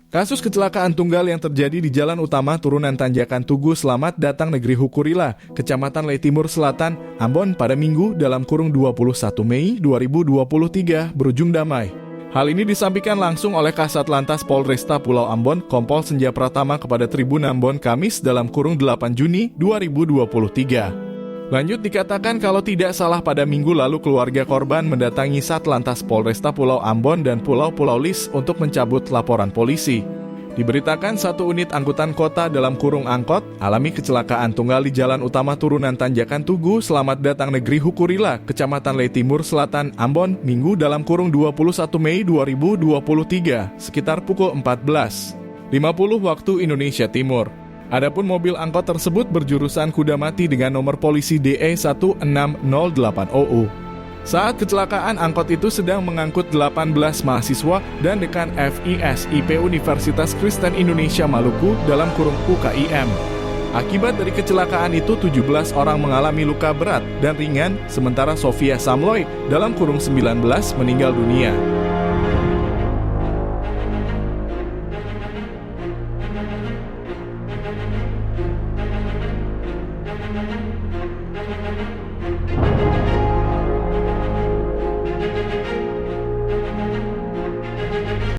Kasus kecelakaan tunggal yang terjadi di Jalan Utama Turunan Tanjakan Tugu Selamat Datang Negeri Hukurila, Kecamatan Lei Timur Selatan, Ambon pada Minggu dalam kurung 21 Mei 2023 berujung damai. Hal ini disampaikan langsung oleh Kasat Lantas Polresta Pulau Ambon, Kompol Senja Pratama kepada Tribun Ambon Kamis dalam kurung 8 Juni 2023. Lanjut dikatakan kalau tidak salah pada minggu lalu keluarga korban mendatangi Satlantas Polresta Pulau Ambon dan Pulau-Pulau Lis untuk mencabut laporan polisi. Diberitakan satu unit angkutan kota dalam kurung angkot alami kecelakaan tunggal di Jalan Utama Turunan Tanjakan Tugu Selamat Datang Negeri Hukurila, Kecamatan Lei Timur Selatan, Ambon, Minggu dalam kurung 21 Mei 2023, sekitar pukul 14.50 waktu Indonesia Timur. Adapun mobil angkot tersebut berjurusan Kudamati dengan nomor polisi DE 1608OU. Saat kecelakaan, angkot itu sedang mengangkut 18 mahasiswa dan dekan FISIP Universitas Kristen Indonesia Maluku dalam kurung UKIM. Akibat dari kecelakaan itu 17 orang mengalami luka berat dan ringan, sementara Sofia Samloy dalam kurung 19 meninggal dunia.